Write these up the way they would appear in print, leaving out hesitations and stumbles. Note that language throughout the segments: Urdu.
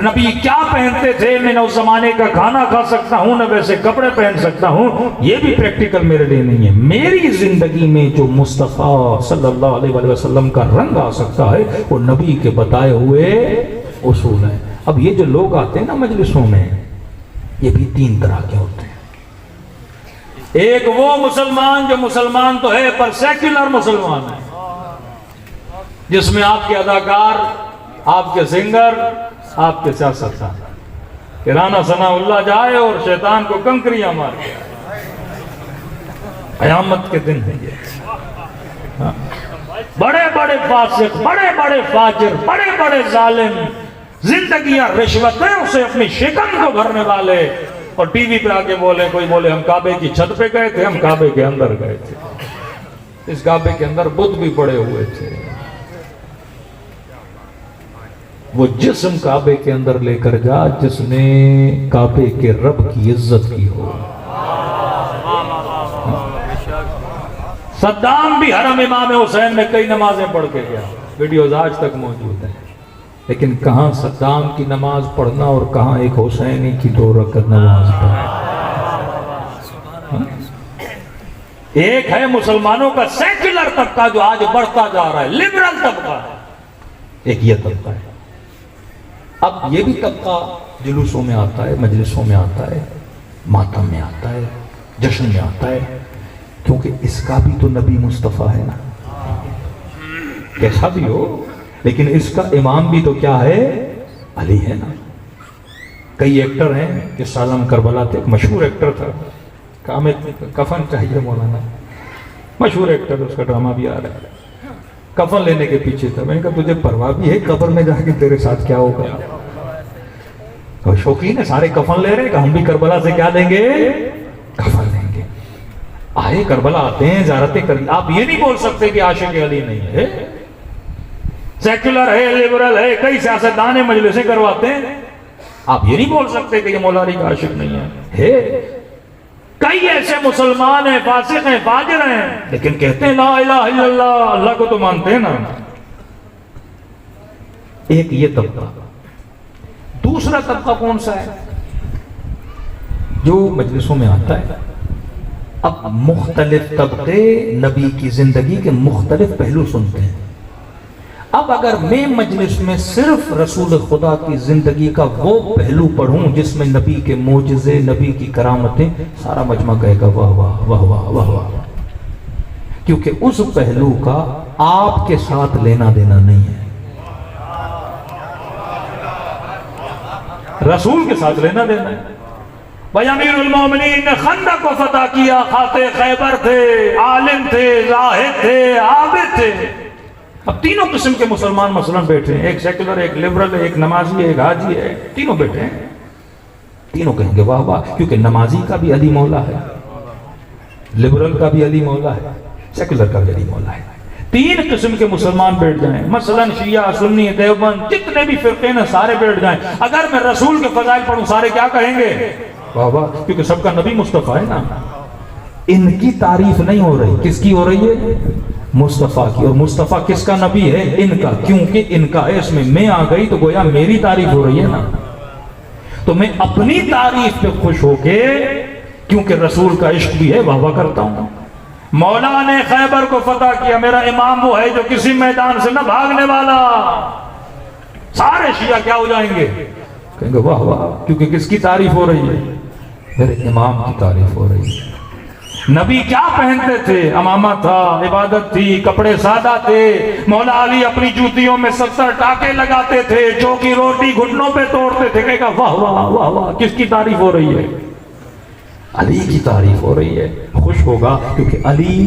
نبی کیا پہنتے تھے؟ میں نہ اس زمانے کا کھانا کھا سکتا ہوں نہ ویسے کپڑے پہن سکتا ہوں، یہ بھی پریکٹیکل میرے لیے نہیں ہے۔ میری زندگی میں جو مصطفیٰ صلی اللہ علیہ وسلم کا رنگ آ سکتا ہے وہ نبی کے بتائے ہوئے اصول ہیں۔ اب یہ جو لوگ آتے ہیں نا مجلسوں میں، یہ بھی تین طرح کے ہوتے ہیں۔ ایک وہ مسلمان جو مسلمان تو ہے پر سیکولر مسلمان ہے، جس میں آپ کے اداکار، آپ کے سنگر، آپ کے سیاستدان کہ رانا ثناء اللہ جائے اور شیطان کو کنکریاں مار کے قیامت کے دن ہے یہ۔ بڑے بڑے فاسق، بڑے بڑے فاجر، بڑے بڑے ظالم، زندگیاں رشوتیں سے اپنی شکن کو بھرنے والے، اور ٹی وی پہ آگے بولے، کوئی بولے ہم کعبے کی چھت پہ گئے تھے، ہم کعبے کے اندر گئے تھے، اس کعبے کے اندر بت بھی پڑے ہوئے تھے۔ وہ جسم کعبے کے اندر لے کر جا جس نے کعبے کے رب کی عزت کی ہو۔ صدام بھی حرم امام حسین میں کئی نمازیں پڑھ کے گیا، ویڈیوز آج تک موجود ہیں، لیکن کہاں صدام کی نماز پڑھنا اور کہاں ایک حسینی کی 2 رکعت نماز پڑھنا۔ ایک ہے مسلمانوں کا سیکولر طبقہ جو آج بڑھتا جا رہا ہے، لبرل طبقہ، ایک یہ طبقہ ہے۔ اب یہ بھی طبقہ جلوسوں میں آتا ہے، مجلسوں میں آتا ہے، ماتم میں آتا ہے، جشن میں آتا ہے، کیونکہ اس کا بھی تو نبی مصطفیٰ ہے نا، کیسا بھی ہو، لیکن اس کا امام بھی تو کیا ہے؟ علی ہے نا۔ کئی ایکٹر ہیں کہ سالم کربلا تھے، ایک مشہور ایکٹر تھا، کہا ہمیں کفن چاہیے مولانا، مشہور ایکٹر، اس کا ڈرامہ بھی آ رہا ہے، کفن لینے کے پیچھے تھا۔ میں نے کہا تجھے پرواہ بھی ہے قبر میں جا کے تیرے ساتھ کیا ہوگا؟ شوقین ہے، سارے کفن لے رہے کہ ہم بھی کربلا سے کیا لیں گے؟ کفن لیں گے۔ آئے کربلا آتے ہیں، زیارتیں کریں، آپ یہ نہیں بول سکتے کہ عاشق علی نہیں ہے۔ سیکولر ہے، لیبرل ہے، کئی سیاستدان مجلسیں کرواتے ہیں، آپ یہ نہیں بول سکتے کہ یہ مولا علی کا عاشق نہیں ہے۔ کئی ایسے مسلمان ہیں، فاسق ہیں، فاجر ہیں، لیکن کہتے ہیں لا الہ الا اللہ، اللہ کو تو مانتے ہیں نا۔ ایک یہ طبقہ۔ دوسرا طبقہ کون سا ہے؟ جو مجلسوں میں آتا ہے۔ اب مختلف طبقے نبی کی زندگی کے مختلف پہلو سنتے ہیں۔ اب اگر میں مجلس میں صرف رسول خدا کی زندگی کا وہ پہلو پڑھوں جس میں نبی کے معجزے، نبی کی کرامتیں، سارا مجمع کہے گا واہ واہ واہ واہ واہ واہ، کیونکہ اس پہلو کا آپ کے ساتھ لینا دینا نہیں ہے، رسول کے ساتھ لینا دینا ہے۔ بھائی امیر المومنین نے خندق کو فتح کیا، خاطر خیبر تھے، عالم تھے، زاہد تھے، عابد تھے۔ اب تینوں قسم کے مسلمان مثلاً بیٹھے ہیں، ایک سیکولر، ایک لیبرل، ایک نمازی، ایک حاجی ہے، تینوں بیٹھے ہیں، تینوں کہیں گے واہ واہ، کیونکہ نمازی کا بھی علی مولا ہے، لیبرل کا بھی علی مولا ہے، سیکولر کا بھی علی مولا ہے۔ 3 قسم کے مسلمان بیٹھ جائیں، مثلاً شیعہ، سنی، دیوبند، جتنے بھی فرقے ہیں سارے بیٹھ جائیں، اگر میں رسول کے فضائل پڑھوں سارے کیا کہیں گے؟ واہ واہ، کیونکہ سب کا نبی مصطفیٰ ہے نا۔ ان کی تعریف نہیں ہو رہی، کس کی ہو رہی ہے؟ مصطفیٰ کی۔ اور مصطفیٰ کس کا نبی ہے؟ ان کا، کیونکہ ان کا ہے، اس میں آ گئی تو گویا میری تعریف ہو رہی ہے نا۔ تو میں اپنی تعریف پہ خوش ہو کے، کیونکہ رسول کا عشق بھی ہے، واہ واہ کرتا ہوں۔ مولا نے خیبر کو فتح کیا، میرا امام وہ ہے جو کسی میدان سے نہ بھاگنے والا۔ سارے شیعہ کیا ہو جائیں گے؟ کہیں گے واہ واہ، کیونکہ کس کی تعریف ہو رہی ہے؟ میرے امام کی تعریف ہو رہی ہے۔ نبی کیا پہنتے تھے؟ امامہ تھا، عبادت تھی، کپڑے سادہ تھے۔ مولا علی اپنی جوتیوں میں 70 ٹاکے لگاتے تھے، جو کی روٹی گھٹنوں پہ توڑتے تھے۔ کہے گا واہ واہ واہ واہ، کس کی تعریف ہو رہی ہے؟ علی کی تعریف ہو رہی ہے، خوش ہوگا، کیونکہ علی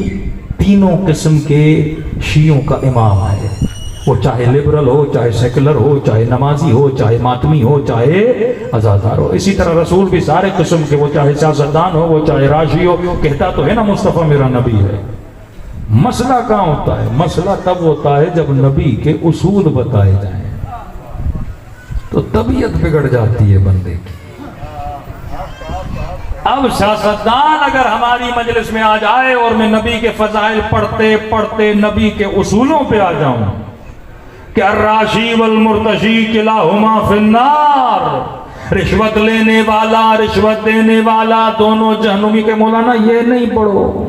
تینوں قسم کے شیعوں کا امام ہے، وہ چاہے لبرل ہو، چاہے سیکولر ہو، چاہے نمازی ہو، چاہے ماتمی ہو، چاہے عزادار ہو۔ اسی طرح رسول بھی سارے قسم کے، وہ چاہے سیاستدان ہو، وہ چاہے راشی ہو، کہتا تو ہے نا مصطفیٰ میرا نبی ہے۔ مسئلہ کہاں ہوتا ہے؟ مسئلہ تب ہوتا ہے جب نبی کے اصول بتائے جائیں تو طبیعت بگڑ جاتی ہے بندے کی۔ اب سیاستدان اگر ہماری مجلس میں آ جائے اور میں نبی کے فضائل پڑھتے پڑھتے نبی کے اصولوں پہ آ جاؤں کہ الراشی والمرتشی کلاہما فی النار، رشوت لینے والا رشوت دینے والا دونوں جہنمی کے، مولانا یہ نہیں پڑھو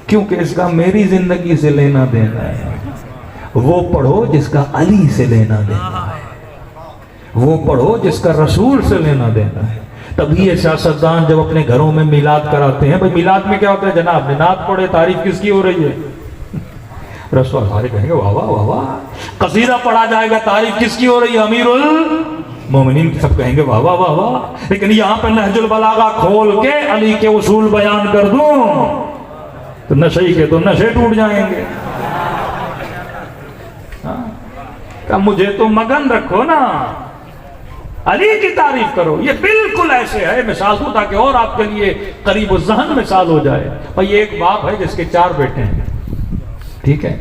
کیونکہ اس کا میری زندگی سے لینا دینا ہے، وہ پڑھو جس کا علی سے لینا دینا ہے، وہ پڑھو جس کا رسول سے لینا دینا ہے۔ تبھی یہ سیاستدان جب اپنے گھروں میں میلاد کراتے ہیں، بھئی میلاد میں کیا ہوتا ہے جناب، نعت پڑھے، تعریف کس کی ہو رہی ہے؟ رسول سارے کہیں گے واہ واہ واہ واہ، قصیدہ پڑھا جائے گا، تعریف کس کی ہو رہی ہے؟ امیر المومنین کی، سب کہیں گے واہ واہ واہ واہ، لیکن یہاں پہ نہج البلاغہ کھول کے علی کے اصول بیان کر دوں تو نشئی کے تو نشے ٹوٹ جائیں گے۔ کہ مجھے تو مگن رکھو نا، علی کی تعریف کرو۔ یہ بالکل ایسے ہے، مثال دوں تاکہ اور آپ کے لیے قریب الذہن مثال ہو جائے۔ بھئی ایک باپ ہے جس کے 4 بیٹے ہیں، ٹھیک ہے،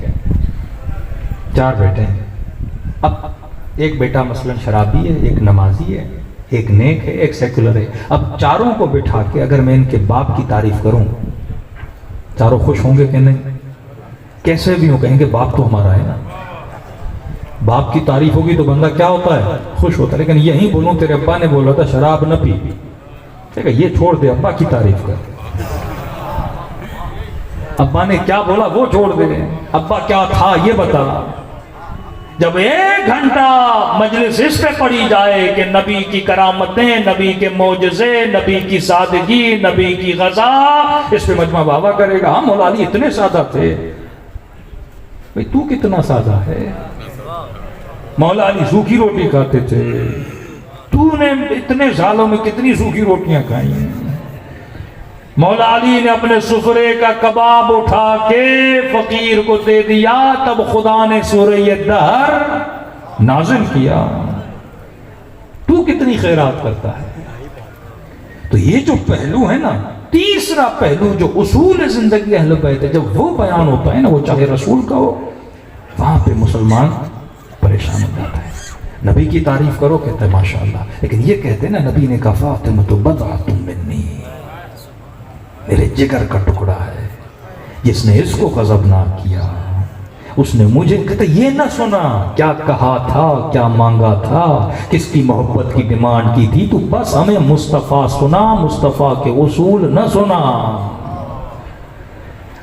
4 بیٹے ہیں۔ اب ایک بیٹا مثلا شرابی ہے، ایک نمازی ہے، ایک نیک ہے، ایک سیکولر ہے۔ اب چاروں کو بٹھا کے اگر میں ان کے باپ کی تعریف کروں، چاروں خوش ہوں گے کہ نہیں؟ کیسے بھی ہوں، کہیں گے باپ تو ہمارا ہے نا۔ باپ کی تعریف ہوگی تو بندہ کیا ہوتا ہے؟ خوش ہوتا ہے۔ لیکن یہی بولوں تیرے ابا نے بولا تھا شراب نہ پی، ٹھیک ہے، یہ چھوڑ دے، ابا کی تعریف کر۔ ابا نے کیا بولا وہ چھوڑ دے، ابا کیا تھا یہ بتا۔ جب 1 گھنٹہ مجلس اس پہ پڑھی جائے کہ نبی کی کرامتیں، نبی کے معجزے، نبی کی سادگی، نبی کی غزا، اس پہ مجمع بابا کرے گا ہاں مولا علی اتنے سادہ تھے۔ بھئی تو کتنا سادہ ہے؟ مولا علی سوکھی روٹی کھاتے تھے، تو نے اتنے سالوں میں کتنی سوکھی روٹیاں کھائی ہیں؟ مولا علی نے اپنے سفرے کا کباب اٹھا کے فقیر کو دے دیا، تب خدا نے سورہ الدہر نازل کیا۔ تو کتنی خیرات کرتا ہے؟ تو یہ جو پہلو ہے نا، تیسرا پہلو جو اصول زندگی اہل بیت ہے، جب وہ بیان ہوتا ہے نا، وہ چاہے رسول کا ہو، وہاں پہ مسلمان پریشان ہو جاتا ہے۔ نبی کی تعریف کرو کہتے ہیں ماشاءاللہ، لیکن یہ کہتے ہیں نا نبی نے کہا فاطمہ بضعۃ منی، میرے جگر کا ٹکڑا ہے، جس نے اس کو غضب نہ کیا اس نے مجھے، کہتے یہ نہ سنا کیا کہا تھا، کیا مانگا تھا، کس کی محبت کی ڈیمانڈ کی تھی، تو بس ہمیں مصطفیٰ سنا، مصطفیٰ کے اصول نہ سنا۔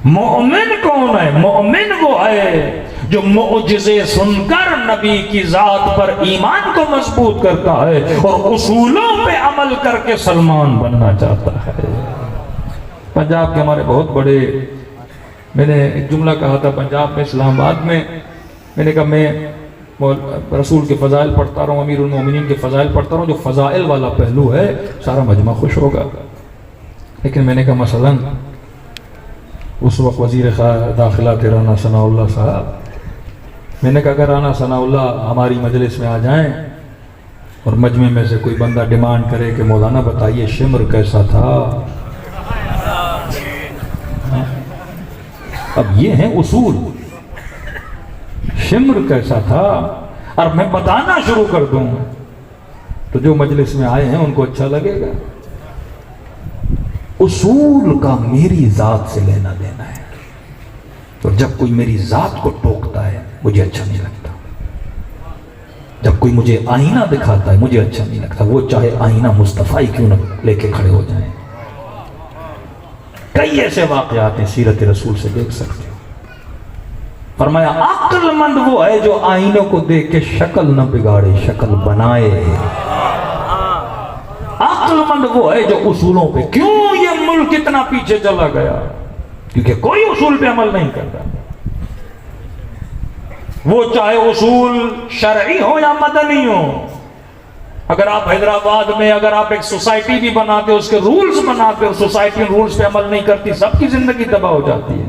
مومن کون ہے؟ مومن وہ ہے جو معجزے سن کر نبی کی ذات پر ایمان کو مضبوط کرتا ہے اور اصولوں پہ عمل کر کے سلمان بننا چاہتا ہے۔ پنجاب کے ہمارے بہت بڑے، میں نے ایک جملہ کہا تھا پنجاب میں اسلام آباد میں نے کہا میں رسول کے فضائل پڑھتا رہا ہوں، امیر المومنین کے فضائل پڑھتا رہا ہوں، جو فضائل والا پہلو ہے سارا مجمع خوش ہوگا۔ لیکن میں نے کہا مثلا اس وقت وزیر داخلہ تھے رانا ثناء اللہ صاحب، میں نے کہا اگر رانا ثناء اللہ ہماری مجلس میں آ جائیں اور مجمع میں سے کوئی بندہ ڈیمانڈ کرے کہ مولانا بتائیے شمر کیسا تھا، اب یہ ہیں اصول، شمر کیسا تھا، اور میں بتانا شروع کر دوں تو جو مجلس میں آئے ہیں ان کو اچھا لگے گا۔ اصول کا میری ذات سے لینا دینا ہے، اور جب کوئی میری ذات کو ٹوکتا ہے مجھے اچھا نہیں لگتا، جب کوئی مجھے آئینہ دکھاتا ہے مجھے اچھا نہیں لگتا، وہ چاہے آئینہ مصطفیٰ ہی کیوں نہ لے کے کھڑے ہو جائیں۔ کئی ایسے واقعات ہیں سیرت رسول سے دیکھ سکتے ہو۔ فرمایا عقل مند وہ ہے جو آئینوں کو دیکھ کے شکل نہ بگاڑے، شکل بنائے۔ عقل مند وہ ہے جو اصولوں پہ، کیوں یہ ملک اتنا پیچھے چلا گیا؟ کیونکہ کوئی اصول پہ عمل نہیں کرتا، وہ چاہے اصول شرعی ہو یا مدنی ہو۔ اگر آپ حیدرآباد میں اگر آپ ایک سوسائٹی بھی بناتے ہو، اس کے رولز بناتے ہو، سوسائٹی رولز پہ عمل نہیں کرتی، سب کی زندگی تباہ ہو جاتی ہے۔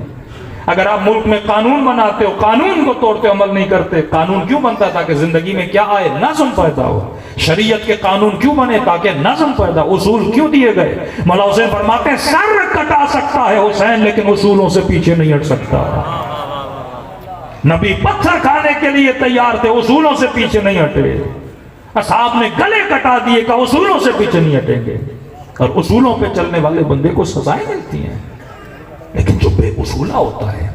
اگر آپ ملک میں قانون بناتے ہو، قانون کو توڑتے عمل نہیں کرتے، قانون کیوں بنتا؟ تاکہ زندگی میں کیا آئے؟ نظم پیدا ہو۔ شریعت کے قانون کیوں بنے؟ تاکہ نظم پیدا۔ اصول کیوں دیے گئے؟ مولا حسین فرماتے ہیں سر کٹا سکتا ہے حسین لیکن اصولوں سے پیچھے نہیں ہٹ سکتا۔ نبی پتھر کھانے کے لیے تیار تھے، اصولوں سے پیچھے نہیں ہٹے۔ اصحاب نے گلے کٹا دیے کہ اصولوں سے پیچھے نہیں ہٹیں گے، اور اصولوں پہ چلنے والے بندے کو سزائیں ملتی ہیں، لیکن جو بے اصولہ ہوتا ہے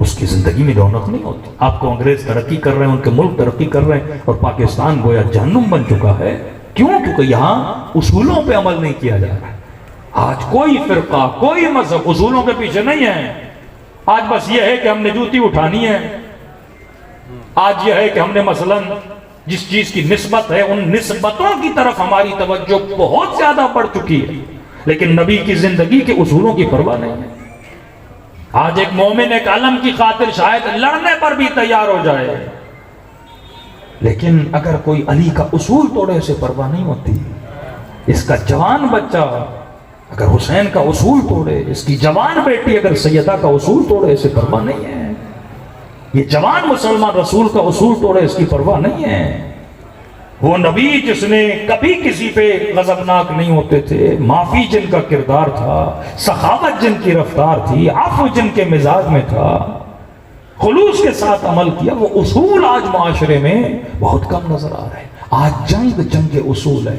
اس کی زندگی میں رونق نہیں ہوتی۔ آپ کو انگریز ترقی کر رہے ہیں، ان کے ملک ترقی کر رہے ہیں، اور پاکستان گویا جہنم بن چکا ہے۔ کیوں؟ کیونکہ یہاں اصولوں پہ عمل نہیں کیا جا رہا ہے۔ آج کوئی فرقہ، کوئی مذہب اصولوں کے پیچھے نہیں ہے۔ آج بس یہ ہے کہ ہم نے جوتی اٹھانی ہے، آج یہ ہے کہ ہم نے مثلا جس چیز کی نسبت ہے ان نسبتوں کی طرف ہماری توجہ بہت زیادہ بڑھ چکی ہے، لیکن نبی کی زندگی کے اصولوں کی پرواہ نہیں ہے۔ آج ایک مومن ایک علم کی خاطر شاید لڑنے پر بھی تیار ہو جائے، لیکن اگر کوئی علی کا اصول توڑے سے پرواہ نہیں ہوتی۔ اس کا جوان بچہ اگر حسین کا اصول توڑے، اس کی جوان بیٹی اگر سیدہ کا اصول توڑے، اسے پرواہ نہیں ہے۔ یہ جوان مسلمان رسول کا اصول توڑے، اس کی پرواہ نہیں ہے۔ وہ نبی جس نے کبھی کسی پہ غضبناک نہیں ہوتے تھے، معافی جن کا کردار تھا، سخاوت جن کی رفتار تھی، عفو جن کے مزاج میں تھا، خلوص کے ساتھ عمل کیا، وہ اصول آج معاشرے میں بہت کم نظر آ رہے ہیں۔ آج جنگ اصول ہے۔